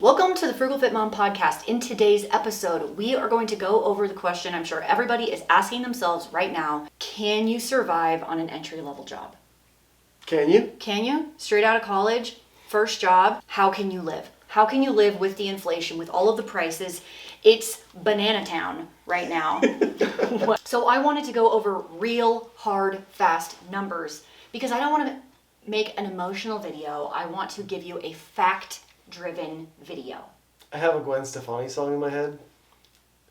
Welcome to the Frugal Fit Mom podcast. In today's episode, we are going to go over the question I'm sure everybody is asking themselves right now. Can you survive on an entry-level job? Can you? Can you? Straight out of college, first job, how can you live? How can you live with the inflation, with all of the prices? It's banana town right now. So I wanted to go over real, hard, fast numbers because I don't want to make an emotional video. I want to give you a fact-driven video. I have a Gwen Stefani song in my head.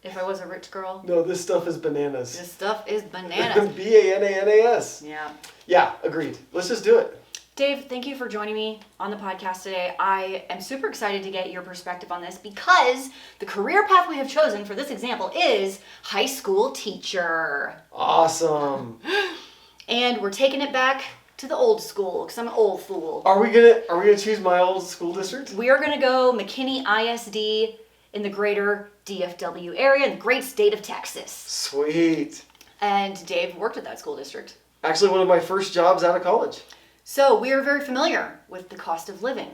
If I was a rich girl. No, this stuff is bananas. This stuff is bananas. B-A-N-A-N-A-S. Yeah. Yeah, agreed. Let's just do it. Dave, thank you for joining me on the podcast today. I am super excited to get your perspective on this because the career path we have chosen for this example is high school teacher. Awesome. And we're taking it back to the old school because I'm an old fool. Are we gonna choose my old school district? We are gonna go McKinney ISD in the greater DFW area in the great state of Texas. Sweet. And Dave worked at that school district. Actually, one of my first jobs out of college. So we are very familiar with the cost of living,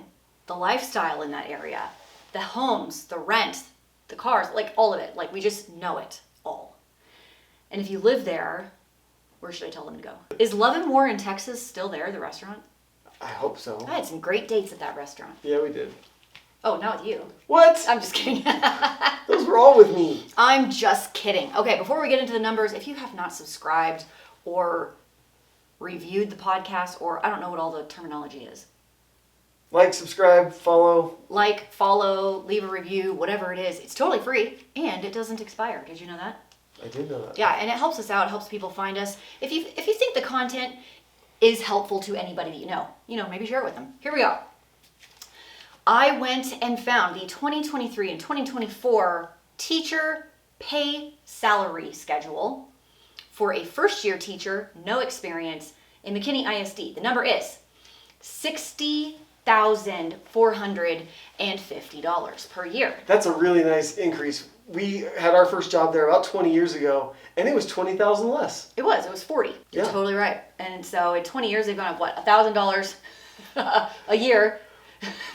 the lifestyle in that area, the homes, the rent, the cars, like all of it. Like we just know it all. And if you live there, where should I tell them to go? Is Love and War in Texas still there, the restaurant? I hope so. I had some great dates at that restaurant. Yeah, we did. Oh, not with you. What? I'm just kidding. Those were all with me. I'm just kidding. Okay, before we get into the numbers, if you have not subscribed or reviewed the podcast, or I don't know what all the terminology is. Like, subscribe, follow. Like, follow, leave a review, whatever it is. It's totally free and it doesn't expire. Did you know that? I did know that. Yeah, and it helps us out, helps people find us. If you think the content is helpful to anybody that you know, maybe share it with them. Here we go. I went and found the 2023 and 2024 teacher pay salary schedule for a first-year teacher, no experience, in McKinney ISD. The number is $60,450 per year. That's a really nice increase. We had our first job there about 20 years ago, and it was $20,000 less. It was 40. You're totally right. And so in 20 years, they've gone up, what, $1,000 a year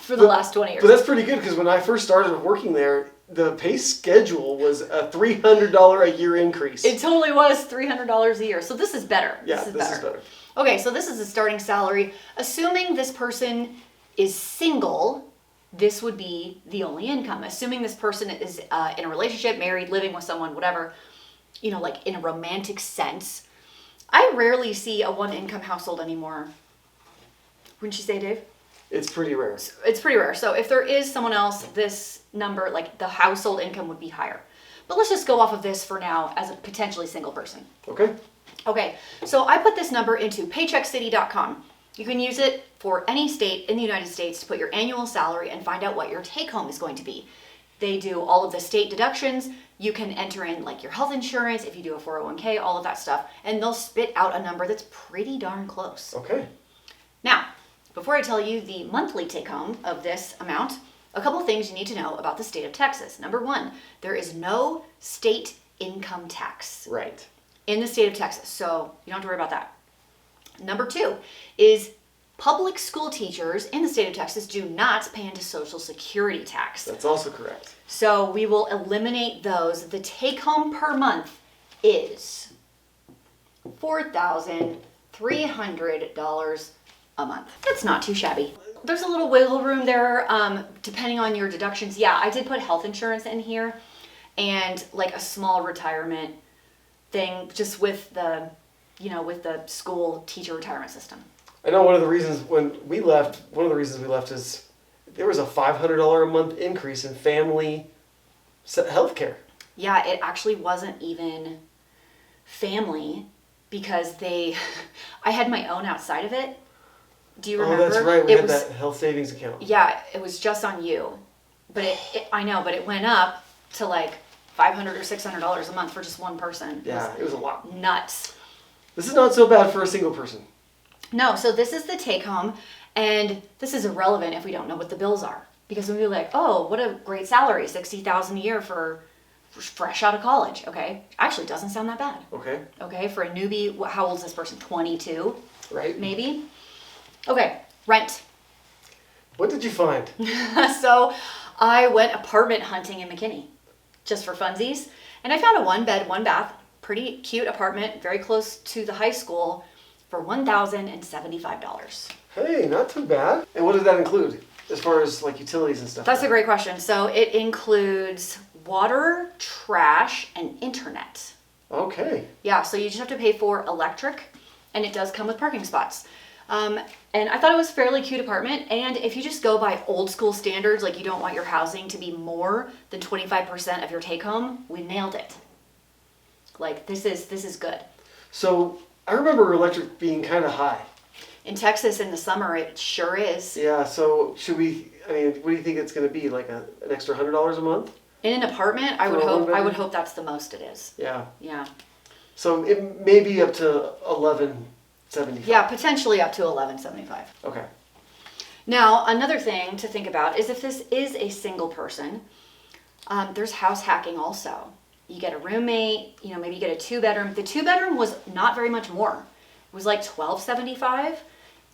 for the last 20 years. But that's pretty good because when I first started working there, the pay schedule was a $300 a year increase. It totally was $300 a year. So this is better. Yeah, this is better. Okay, so this is the starting salary. Assuming this person is single, this would be the only income. Assuming this person is in a relationship, married, living with someone, whatever, like in a romantic sense. I rarely see a one-income household anymore. Wouldn't you say, Dave? It's pretty rare. It's pretty rare. So if there is someone else, this number, like the household income would be higher. But let's just go off of this for now as a potentially single person. Okay. Okay, so I put this number into paycheckcity.com. You can use it for any state in the United States to put your annual salary and find out what your take home is going to be. They do all of the state deductions. You can enter in like your health insurance, if you do a 401k, all of that stuff, and they'll spit out a number that's pretty darn close. Okay. Now, before I tell you the monthly take home of this amount, a couple things you need to know about the state of Texas. Number one, there is no state income tax. Right. In the state of Texas, so you don't have to worry about that. Number two is public school teachers in the state of Texas do not pay into Social Security tax. That's also correct. So we will eliminate those. The take home per month is $4,300 a month. That's not too shabby. There's a little wiggle room there, depending on your deductions. Yeah, I did put health insurance in here and like a small retirement thing just with the, with the school teacher retirement system. I know one of the reasons we left is there was a $500 a month increase in family health care. Yeah, it actually wasn't even family because I had my own outside of it. Do you remember? Oh, that's right. We had that health savings account. Yeah, it was just on you. But I know, but it went up to like $500 or $600 a month for just one person. Yeah, it was a lot. Nuts. This is not so bad for a single person. No, so this is the take home, and this is irrelevant if we don't know what the bills are. Because when we're like, oh, what a great salary, $60,000 a year for fresh out of college. Okay, actually doesn't sound that bad. Okay. Okay, for a newbie, how old is this person? 22? Right. Maybe? Okay, rent. What did you find? So I went apartment hunting in McKinney just for funsies. And I found a 1-bed, 1-bath, pretty cute apartment, very close to the high school for $1,075. Hey, not too bad. And what does that include as far as like utilities and stuff? That's a great question. So it includes water, trash, and internet. Okay. Yeah, so you just have to pay for electric, and it does come with parking spots. And I thought it was a fairly cute apartment. And if you just go by old school standards, like you don't want your housing to be more than 25% of your take home, we nailed it. Like this is good. So I remember electric being kind of high. In Texas in the summer, it sure is. Yeah. So should we? I mean, what do you think it's going to be? Like an extra $100 a month? In an apartment, I would hope that's the most it is. Yeah. Yeah. So it may be up to $11.75. Yeah, potentially up to $11.75. Okay. Now, another thing to think about is if this is a single person, there's house hacking also. You get a roommate, maybe you get a 2-bedroom. The 2-bedroom was not very much more. It was like $12.75,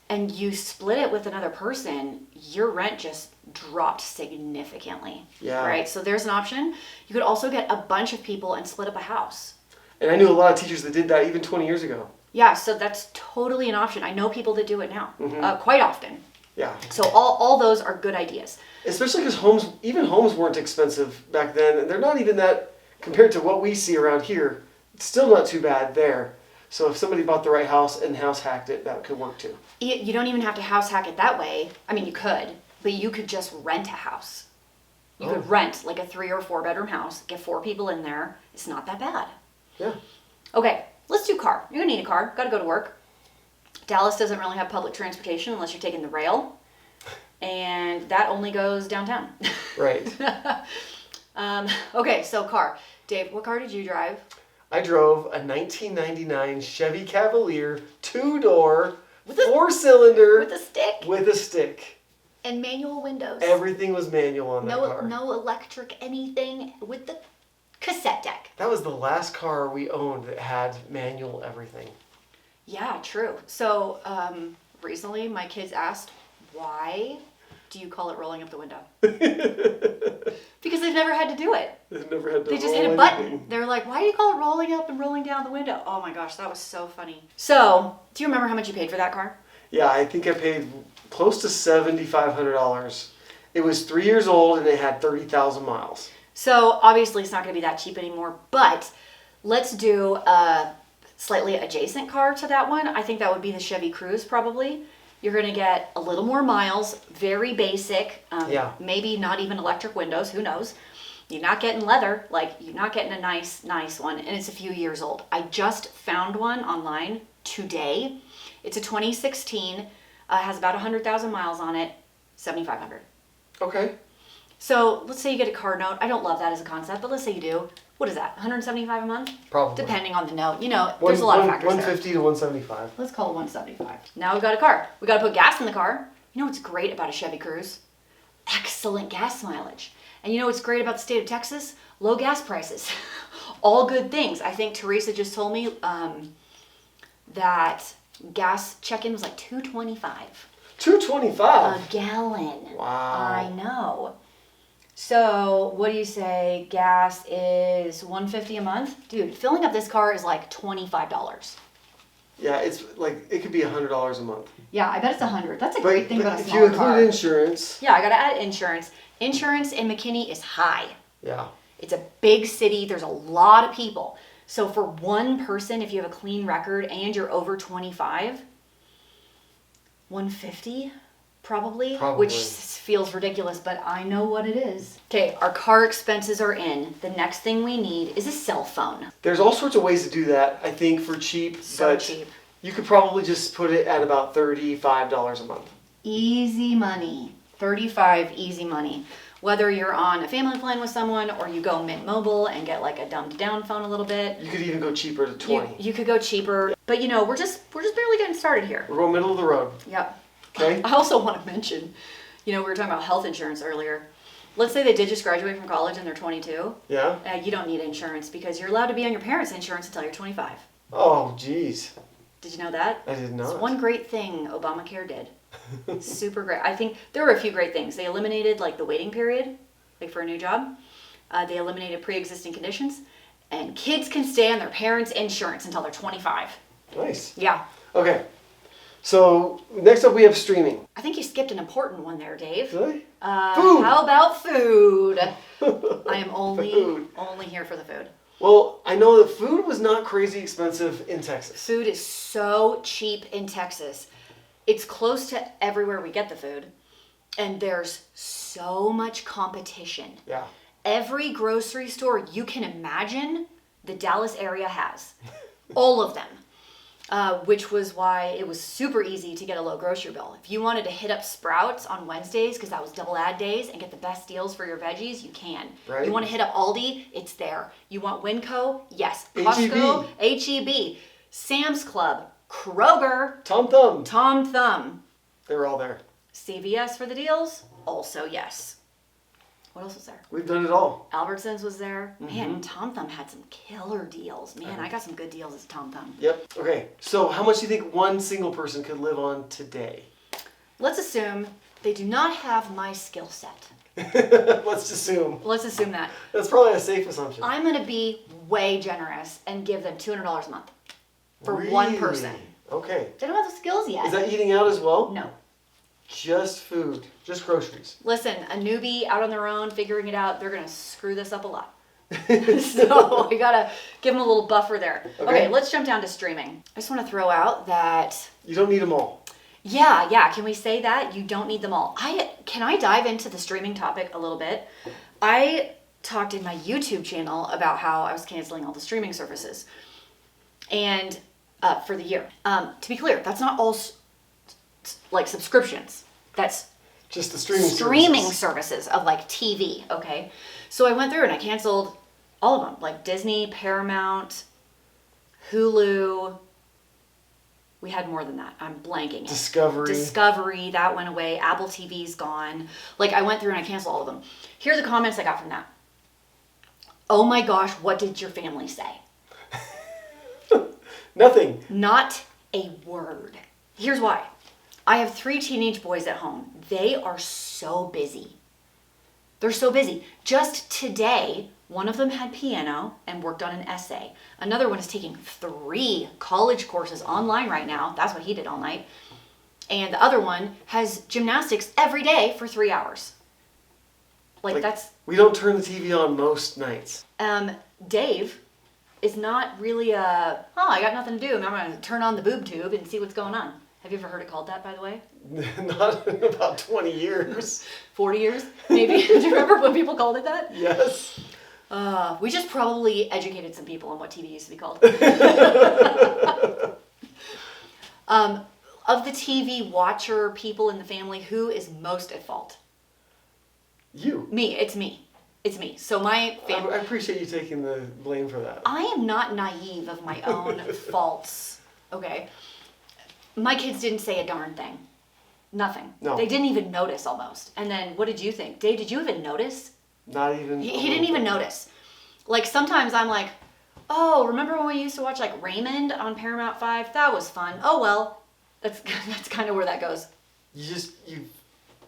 and you split it with another person, your rent just dropped significantly. Yeah. Right? So there's an option. You could also get a bunch of people and split up a house. And I knew a lot of teachers that did that even 20 years ago. Yeah, so that's totally an option. I know people that do it now, quite often. Yeah. So all those are good ideas. Especially because homes weren't expensive back then, and they're not even that, compared to what we see around here, it's still not too bad there. So if somebody bought the right house and house hacked it, that could work too. You don't even have to house hack it that way. I mean, you could, but you could just rent a house. You could rent like a 3 or 4 bedroom house, get 4 people in there. It's not that bad. Yeah. Okay, let's do car. You're gonna need a car. Gotta go to work. Dallas doesn't really have public transportation unless you're taking the rail, and that only goes downtown. Right. Okay, so car. Dave, what car did you drive? I drove a 1999 Chevy Cavalier 2-door, 4-cylinder With a stick with a stick. and manual windows. Everything was manual on that car. No electric anything with the cassette deck. That was the last car we owned that had manual everything. Yeah, true. So recently my kids asked, why do you call it rolling up the window? Because they've never had to do it. They've never had to They just roll hit a button. anything. They're like, why do you call it rolling up and rolling down the window? Oh my gosh, that was so funny. So, do you remember how much you paid for that car? Yeah, I think I paid close to $7,500. It was 3 years old and it had 30,000 miles. So, obviously it's not going to be that cheap anymore, but let's do a slightly adjacent car to that one. I think that would be the Chevy Cruze probably. You're going to get a little more miles, very basic, maybe not even electric windows, who knows. You're not getting leather, you're not getting a nice one, and it's a few years old. I just found one online today. It's a 2016, has about 100,000 miles on it, $7,500. Okay. So let's say you get a car note. I don't love that as a concept, but let's say you do. What is that, $175 a month? Probably. Depending on the note. There's a lot of factors there. $150 to $175. Let's call it $175. Now we've got a car. We got to put gas in the car. You know what's great about a Chevy Cruze? Excellent gas mileage. And you know what's great about the state of Texas? Low gas prices. All good things. I think Teresa just told me that gas check-in was like $2.25. $2.25? A gallon. Wow. I know. So what do you say? Gas is $150 a month? Dude, filling up this car is like $25. Yeah, it's like, it could be $100 a month. Yeah, I bet it's $100. That's a great thing about a if small you include car. insurance. Yeah, I gotta add insurance. Insurance in McKinney is high. Yeah. It's a big city. There's a lot of people. So for one person, if you have a clean record and you're over 25, $150 probably, which feels ridiculous, but I know what it is. Okay, our car expenses are in. The next thing we need is a cell phone. There's all sorts of ways to do that, I think, for cheap. So cheap. You could probably just put it at about $35 a month. Easy money. 35 easy money. Whether you're on a family plan with someone or you go Mint Mobile and get like a dumbed down phone a little bit. You could even go cheaper to 20. You could go cheaper, but we're just barely getting started here. We're going middle of the road. Yep. Okay. I also want to mention, we were talking about health insurance earlier. Let's say they did just graduate from college and they're 22. Yeah. You don't need insurance because you're allowed to be on your parents' insurance until you're 25. Oh, geez. Did you know that? I did not. It's one great thing Obamacare did. Super great. I think there were a few great things. They eliminated the waiting period. like for a new job. They eliminated pre-existing conditions, and kids can stay on their parents' insurance until they're 25. Nice. Yeah. Okay. So next up we have streaming. I think you skipped an important one there, Dave. Really? Food. How about food? I am only here for the food. Well, I know that food was not crazy expensive in Texas. Food is so cheap in Texas. It's close to everywhere we get the food, and there's so much competition. Yeah. Every grocery store you can imagine, the Dallas area has. All of them. Which was why it was super easy to get a low grocery bill. If you wanted to hit up Sprouts on Wednesdays, because that was double ad days, and get the best deals for your veggies, you can. Right. You want to hit up Aldi, it's there. You want Winco? Yes. Costco? H-E-B. Sam's Club. Kroger. Tom Thumb. They were all there. CVS for the deals? Also yes. What else was there? We've done it all. Albertsons was there. Man, Tom Thumb had some killer deals. Man, I got some good deals at Tom Thumb. Yep. Okay. So how much do you think one single person could live on today? Let's assume they do not have my skill set. Let's assume. Let's assume that. That's probably a safe assumption. I'm going to be way generous and give them $200 a month for one person. Okay. They don't have the skills yet. Is that eating out as well? No. Just food. Just groceries. Listen, a newbie out on their own, figuring it out, they're going to screw this up a lot. So we got to give them a little buffer there. Okay, let's jump down to streaming. I just want to throw out that... You don't need them all. Yeah. Can we say that? You don't need them all. Can I dive into the streaming topic a little bit? I talked in my YouTube channel about how I was canceling all the streaming services. And for the year. To be clear, that's not all like subscriptions. That's just the streaming services of like TV, okay? So I went through and I canceled all of them, like Disney, Paramount, Hulu. We had more than that. I'm blanking it. Discovery, that went away. Apple TV's gone. Like I went through and I canceled all of them. Here are the comments I got from that. Oh my gosh, what did your family say? Nothing. Not a word. Here's why. I have 3 teenage boys at home. They are so busy. They're so busy. Just today, one of them had piano and worked on an essay. Another one is taking 3 college courses online right now. That's what he did all night. And the other one has gymnastics every day for 3 hours. Like that's... We don't turn the TV on most nights. Dave is not really I got nothing to do. I'm going to turn on the boob tube and see what's going on. Have you ever heard it called that, by the way? Not in about 20 years. 40 years, maybe? Do you remember when people called it that? Yes. We just probably educated some people on what TV used to be called. Of the TV watcher people in the family, who is most at fault? You. Me. It's me. So my family... I appreciate you taking the blame for that. I am not naive of my own faults, okay? My kids didn't say a darn thing. Nothing. No. They didn't even notice almost. And then what did you think? Dave, did you even notice? Not even. He didn't even notice. Like sometimes I'm like, oh, remember when we used to watch like Raymond on Paramount 5? That was fun. Oh well. That's kind of where that goes. You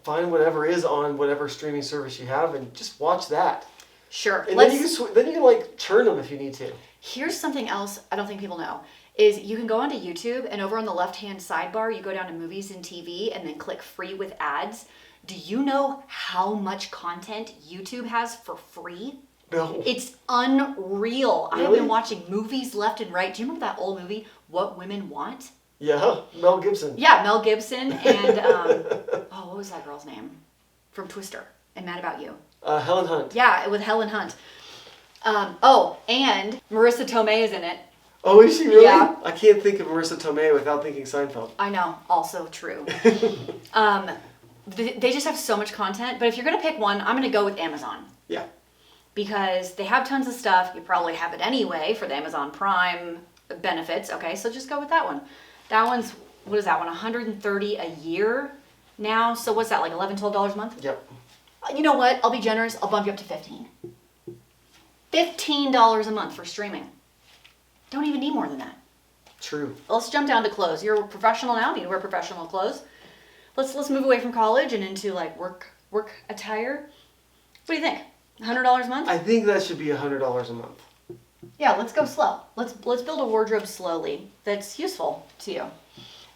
find whatever is on whatever streaming service you have and just watch that. Sure. And then you can like churn them if you need to. Here's something else I don't think people know. Is you can go onto YouTube and over on the left-hand sidebar, you go down to movies and TV and then click free with ads. Do you know how much content YouTube has for free? No. It's unreal. Really? I have been watching movies left and right. Do you remember that old movie, What Women Want? Yeah, Mel Gibson. Yeah, Mel Gibson and, what was that girl's name? From Twister and Mad About You. Helen Hunt. Yeah, with Helen Hunt. And Marissa Tomei is in it. Oh, is she really? Yeah. I can't think of Marissa Tomei without thinking Seinfeld. I know, also true. They just have so much content, but if you're going to pick one, I'm going to go with Amazon. Yeah. Because they have tons of stuff. You probably have it anyway for the Amazon Prime benefits. Okay, so just go with that one. That one's, what is that one, $130 a year now? So what's that, like $11, $12 a month? Yep. You know what? I'll be generous. I'll bump you up to $15. $15 a month for streaming. Don't even need more than that. True. Let's jump down to clothes. You're a professional now. You wear professional clothes. Let's move away from college and into like work attire. What do you think? $100 a month? I think that should be $100 a month. Yeah, let's go slow. Let's build a wardrobe slowly that's useful to you.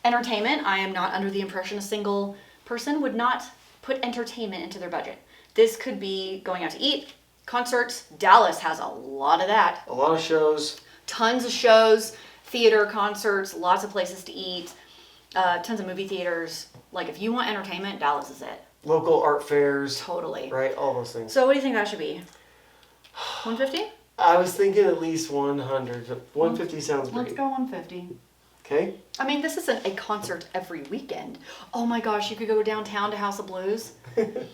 Entertainment, I am not under the impression a single person would not put entertainment into their budget. This could be going out to eat, concerts. Dallas has a lot of that. A lot of shows. Tons of shows, theater, concerts, lots of places to eat, tons of movie theaters. Like if you want entertainment, Dallas is it. Local art fairs. Totally. Right, all those things. So what do you think that should be? 150? I was thinking at least 100. 150 sounds great. Let's go 150. Okay. I mean, this isn't a concert every weekend. Oh my gosh, you could go downtown to House of Blues. Okay.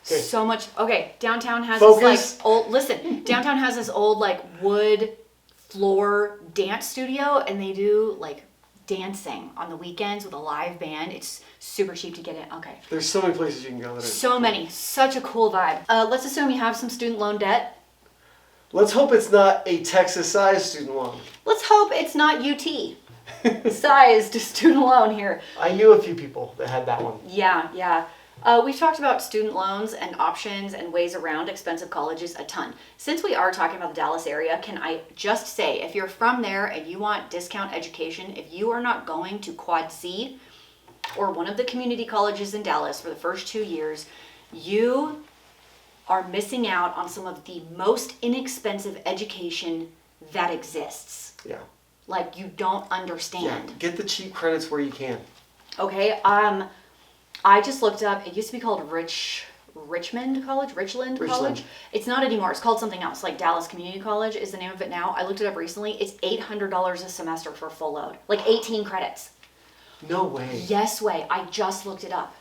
So much. Okay, downtown has Focus. this like old. Listen, downtown has this old like wood floor dance studio, and they do like dancing on the weekends with a live band. It's super cheap to get in. Okay. There's so many places you can go. So many. Such a cool vibe. Let's assume you have some student loan debt. Let's hope it's not a Texas-sized student loan. Let's hope it's not UT sized student loan here. I knew a few people that had that one. Yeah. We've talked about student loans and options and ways around expensive colleges a ton. Since we are talking about the Dallas area, can I just say, if you're from there and you want discount education, if you are not going to Quad C or one of the community colleges in Dallas for the first 2 years, you are missing out on some of the most inexpensive education that exists. Yeah. Like you don't understand. Yeah. Get the cheap credits where you can. Okay. I just looked up. It used to be called Richland College. It's not anymore. It's called something else. Like Dallas Community College is the name of it now. I looked it up recently. It's $800 a semester for full load, like 18 credits. No way. Yes way. I just looked it up.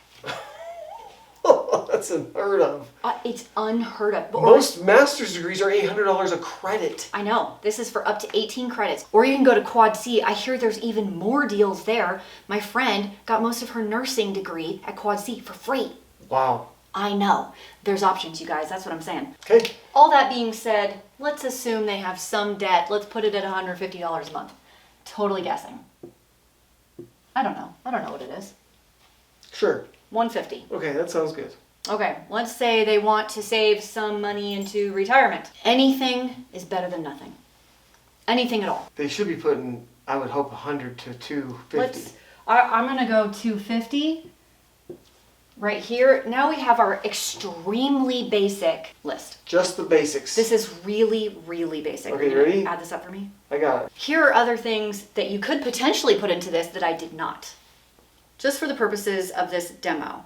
That's unheard of. It's unheard of. Most master's degrees are $800 a credit. I know. This is for up to 18 credits. Or you can go to Quad C. I hear there's even more deals there. My friend got most of her nursing degree at Quad C for free. Wow. I know. There's options, you guys. That's what I'm saying. Okay. All that being said, let's assume they have some debt. Let's put it at $150 a month. Totally guessing. I don't know what it is. Sure. 150. Okay, that sounds good. Okay, let's say they want to save some money into retirement. Anything is better than nothing. Anything at all. They should be putting, I would hope, 100 to 250. I'm going to go 250 right here. Now we have our extremely basic list. Just the basics. This is really, really basic. Okay, you ready? Add this up for me. I got it. Here are other things that you could potentially put into this that I did not. Just for the purposes of this demo.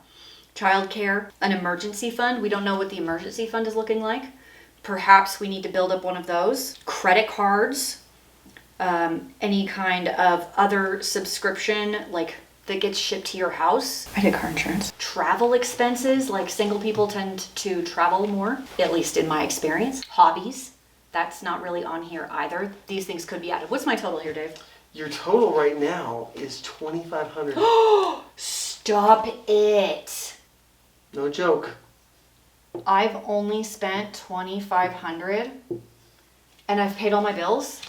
Childcare, an emergency fund. We don't know what the emergency fund is looking like. Perhaps we need to build up one of those. Credit cards, any kind of other subscription like that gets shipped to your house. I did car insurance. Travel expenses, like single people tend to travel more, at least in my experience. Hobbies, that's not really on here either. These things could be added. What's my total here, Dave? Your total right now is $2,500. Stop it. No joke. I've only spent $2,500 and I've paid all my bills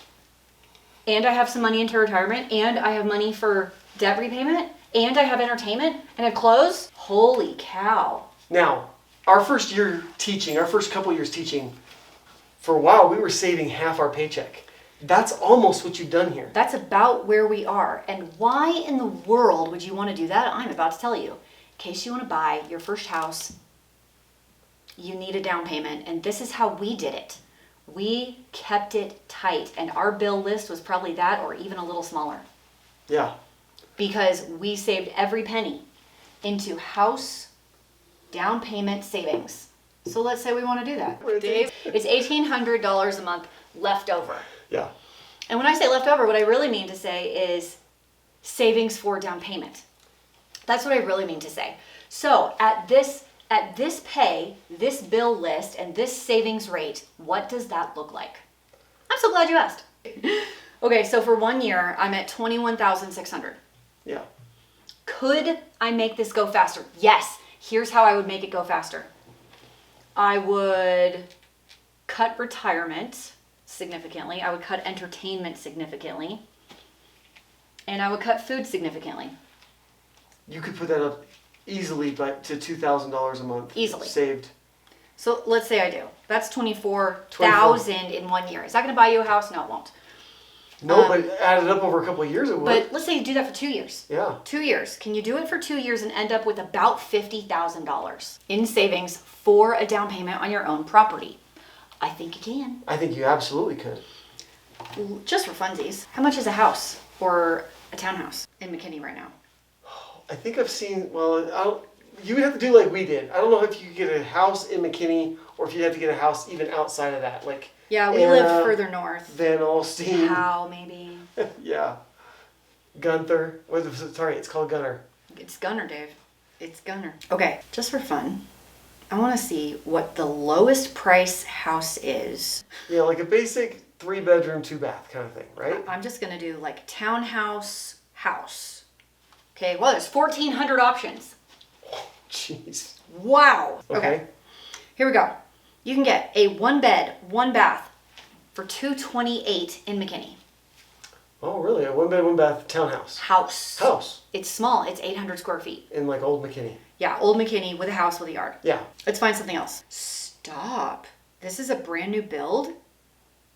and I have some money into retirement and I have money for debt repayment and I have entertainment and I have clothes. Holy cow. Now, our first couple years teaching, for a while we were saving half our paycheck. That's almost what you've done here. That's about where we are. And why in the world would you want to do that? I'm about to tell you. In case you want to buy your first house, you need a down payment. And this is how we did it. We kept it tight. And our bill list was probably that or even a little smaller. Yeah. Because we saved every penny into house down payment savings. So let's say we want to do that. Dave, it's $1,800 a month left over. Yeah. And when I say leftover, what I really mean to say is savings for down payment. That's what I really mean to say. So at this pay, this bill list, and this savings rate, what does that look like? I'm so glad you asked. Okay, so for 1 year, I'm at $21,600. Yeah. Could I make this go faster? Yes. Here's how I would make it go faster. I would cut retirement significantly. I would cut entertainment significantly. And I would cut food significantly. You could put that up easily to $2,000 a month. Easily. Saved. So let's say I do. That's 24,000 in 1 year. Is that going to buy you a house? No, it won't. No, but added up over a couple of years, it would. But let's say you do that for 2 years. Yeah. 2 years. Can you do it for 2 years and end up with about $50,000 in savings for a down payment on your own property? I think you can. I think you absolutely could. Just for funsies. How much is a house or a townhouse in McKinney right now? I think I've seen, you would have to do like we did. I don't know if you could get a house in McKinney or if you'd have to get a house even outside of that. Like Yeah, we live further north. Van Alstyne. How, maybe? Yeah. Gunther. Sorry, it's called Gunner. It's Gunner, Dave. It's Gunner. Okay, just for fun, I want to see what the lowest price house is. Yeah, like a basic 3-bedroom, 2-bath kind of thing, right? I'm just going to do like townhouse, house. Okay, well, there's 1,400 options. Jeez. Wow. Okay. Here we go. You can get a 1-bed, 1-bath for $228 in McKinney. Oh, really? A 1-bed, 1-bath townhouse. House. It's small. It's 800 square feet. In like old McKinney. Yeah, old McKinney with a house with a yard. Yeah. Let's find something else. Stop. This is a brand new build.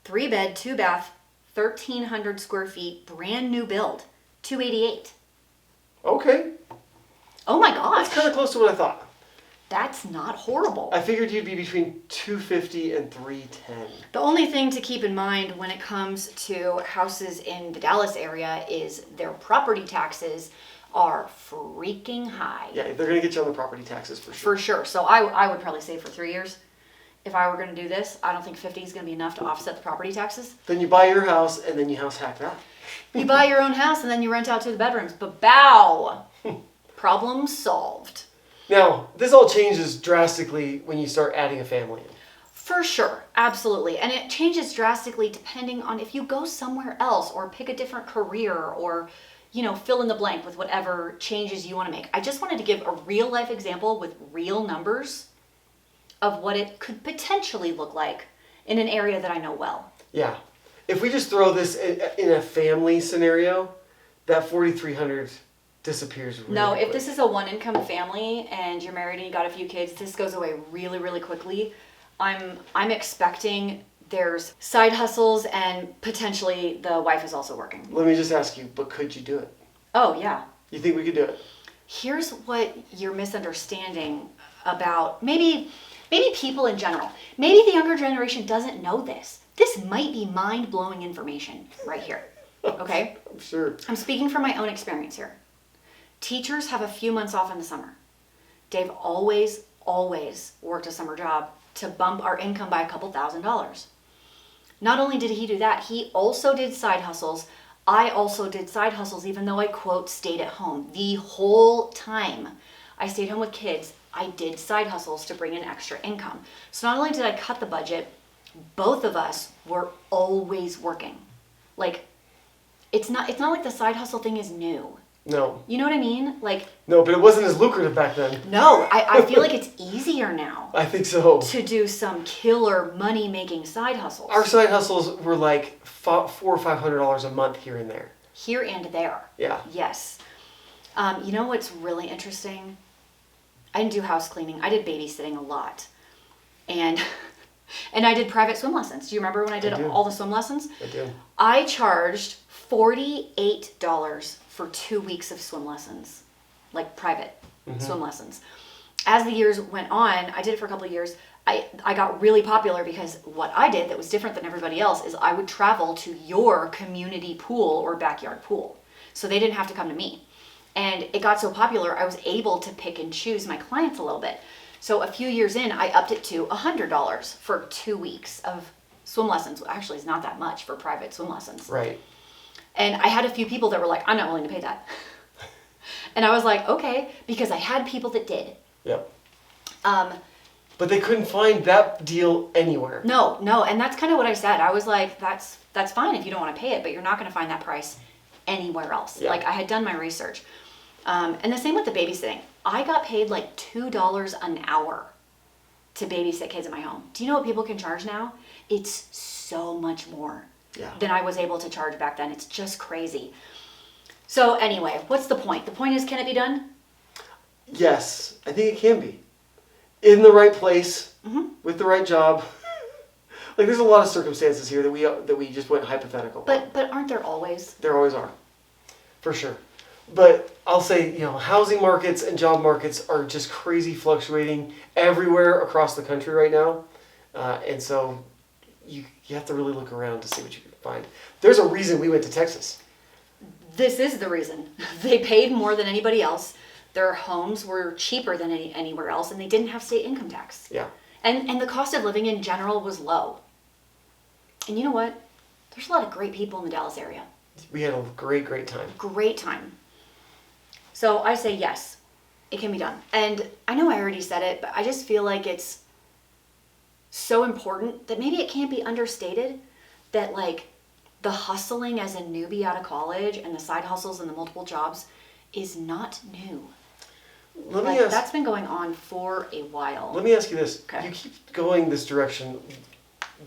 3-bed, 2-bath, 1,300 square feet, brand new build. $288. Okay. Oh my gosh. That's kind of close to what I thought. That's not horrible. I figured you'd be between $250 and $310. The only thing to keep in mind when it comes to houses in the Dallas area is their property taxes are freaking high. Yeah, they're going to get you on the property taxes for sure. For sure. So I would probably say for 3 years, if I were going to do this, I don't think 50 is going to be enough to offset the property taxes. Then you buy your house and then you house hack that. You buy your own house and then you rent out 2 bedrooms. But bow! Problem solved. Now, this all changes drastically when you start adding a family in. For sure, absolutely. And it changes drastically depending on if you go somewhere else or pick a different career or, fill in the blank with whatever changes you want to make. I just wanted to give a real life example with real numbers of what it could potentially look like in an area that I know well. Yeah. If we just throw this in a family scenario, that $4,300 disappears really No, if quick. this is a one-income family and you're married and you got a few kids, this goes away really, really quickly. I'm expecting there's side hustles and potentially the wife is also working. Let me just ask you, but could you do it? Oh, yeah. You think we could do it? Here's what you're misunderstanding about maybe people in general. Maybe the younger generation doesn't know this. This might be mind-blowing information right here. Okay? I'm sure. I'm speaking from my own experience here. Teachers have a few months off in the summer. Dave always worked a summer job to bump our income by a couple $1,000s. Not only did he do that, he also did side hustles. I also did side hustles, even though I, quote, stayed at home. The whole time I stayed home with kids, I did side hustles to bring in extra income. So not only did I cut the budget, both of us were always working. Like, it's not like the side hustle thing is new. No. You know what I mean? Like, No, but it wasn't as lucrative back then. no, I feel like it's easier now I think so. to do some killer money-making side hustles. Our side hustles were like $400 or $500 a month here and there. Here and there. Yeah. Yes. You know what's really interesting? I didn't do house cleaning. I did babysitting a lot. And I did private swim lessons. Do you remember when I did all the swim lessons? I do. I charged $48 for 2 weeks of swim lessons, like private swim lessons. As the years went on, I did it for a couple of years. I got really popular because what I did that was different than everybody else is I would travel to your community pool or backyard pool. So they didn't have to come to me. And it got so popular, I was able to pick and choose my clients a little bit. So a few years in, I upped it to $100 for 2 weeks of swim lessons. Actually, it's not that much for private swim lessons. Right. And I had a few people that were like, I'm not willing to pay that. And I was like, okay, because I had people that did. Yep. But they couldn't find that deal anywhere. No, and that's kind of what I said. I was like, that's fine if you don't want to pay it, but you're not going to find that price anywhere else. Yeah. Like, I had done my research. And the same with the babysitting. I got paid like $2 an hour to babysit kids in my home. Do you know what people can charge now? It's so much more than I was able to charge back then. It's just crazy. So anyway, what's the point? The point is, can it be done? Yes, I think it can be. in the right place, Mm-hmm. with the right job. Like, there's a lot of circumstances here that we just went hypothetical. But aren't there always? There always are, for sure. But I'll say, housing markets and job markets are just crazy fluctuating everywhere across the country right now. And so you have to really look around to see what you can find. There's a reason we went to Texas. This is the reason. They paid more than anybody else. Their homes were cheaper than anywhere else, and they didn't have state income tax. Yeah. And the cost of living in general was low. And you know what? There's a lot of great people in the Dallas area. We had a great, great time. Great time. So I say yes, it can be done. And I know I already said it, but I just feel like it's so important that maybe it can't be understated that, like, the hustling as a newbie out of college and the side hustles and the multiple jobs is not new. That's been going on for a while. Let me ask you this. Okay. You keep going this direction.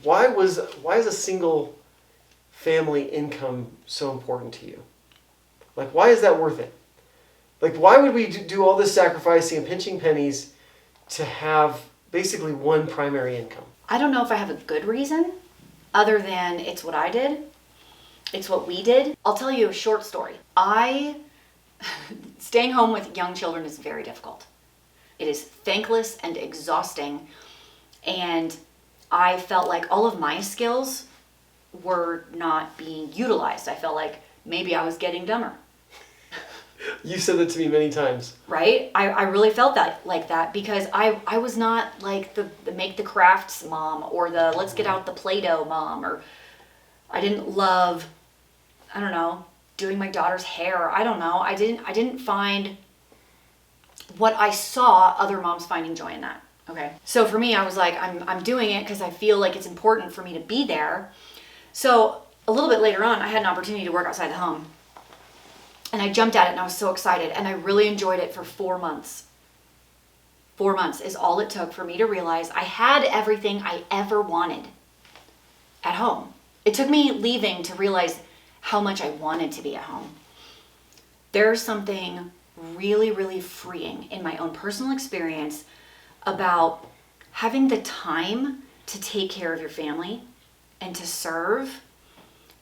Why is a single family income so important to you? Like, why is that worth it? Like, why would we do all this sacrificing and pinching pennies to have basically one primary income? I don't know if I have a good reason other than it's what I did. It's what we did. I'll tell you a short story. Staying home with young children is very difficult. It is thankless and exhausting. And I felt like all of my skills were not being utilized. I felt like maybe I was getting dumber. You said that to me many times. Right? I really felt like that because I was not like the make the crafts mom or the let's get out the Play-Doh mom, or I didn't love, I don't know, doing my daughter's hair. I don't know. I didn't find what I saw other moms finding joy in that. Okay. So for me, I was like, I'm doing it because I feel like it's important for me to be there. So a little bit later on, I had an opportunity to work outside the home. And I jumped at it and I was so excited and I really enjoyed it for 4 months. 4 months is all it took for me to realize I had everything I ever wanted at home. It took me leaving to realize how much I wanted to be at home. There's something really, really freeing in my own personal experience about having the time to take care of your family and to serve.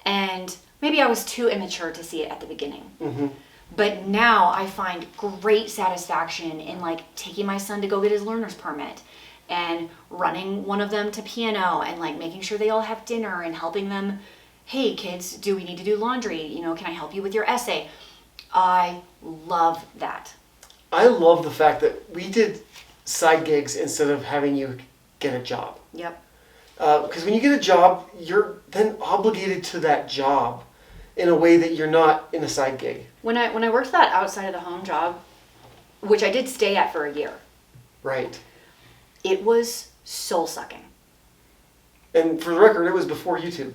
And maybe I was too immature to see it at the beginning. Mm-hmm. But now I find great satisfaction in like taking my son to go get his learner's permit and running one of them to piano and like making sure they all have dinner and helping them. Hey kids, do we need to do laundry? Can I help you with your essay? I love that. I love the fact that we did side gigs instead of having you get a job. Yep. Because when you get a job, you're then obligated to that job in a way that you're not in a side gig. When I worked that outside of the home job, which I did stay at for a year. Right. It was soul sucking. And for the record, it was before YouTube.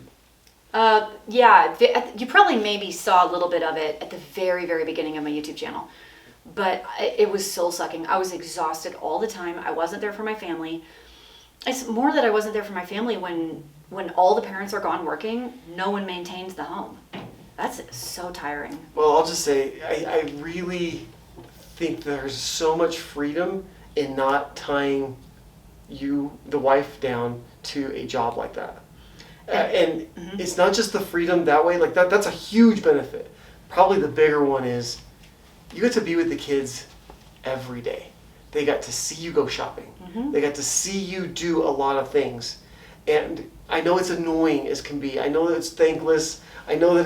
Yeah, you probably maybe saw a little bit of it at the very, very beginning of my YouTube channel. But it was soul sucking. I was exhausted all the time. I wasn't there for my family. It's more that I wasn't there for my family when all the parents are gone working, no one maintains the home. That's so tiring. Well, I'll just say, I really think there's so much freedom in not tying you, the wife, down to a job like that. And Mm-hmm. It's not just the freedom that way, like that's a huge benefit. Probably the bigger one is you get to be with the kids every day. They got to see you go shopping. Mm-hmm. They got to see you do a lot of things. And I know it's annoying as can be. I know that it's thankless. I know that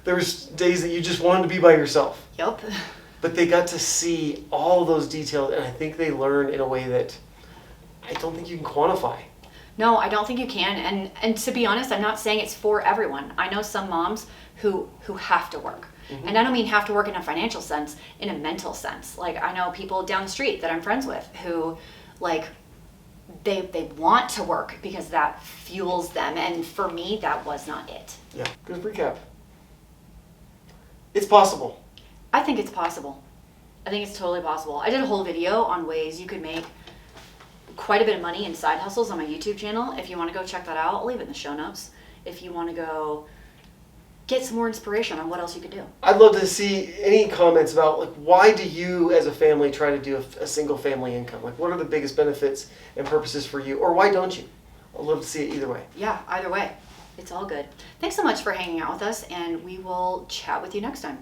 there was days that you just wanted to be by yourself. Yep. But they got to see all those details, and I think they learn in a way that I don't think you can quantify. No, I don't think you can. And to be honest, I'm not saying it's for everyone. I know some moms who have to work. Mm-hmm. And I don't mean have to work in a financial sense, in a mental sense. Like I know people down the street that I'm friends with who like they want to work because that fuels them. And for me, that was not it. Yeah, good recap. It's possible. I think it's possible. I think it's totally possible. I did a whole video on ways you could make quite a bit of money in side hustles on my YouTube channel. If you want to go check that out, I'll leave it in the show notes. If you want to go get some more inspiration on what else you could do. I'd love to see any comments about like why do you as a family try to do a single family income? Like what are the biggest benefits and purposes for you, or why don't you? I'd love to see it either way. Yeah, either way. It's all good. Thanks so much for hanging out with us, and we will chat with you next time.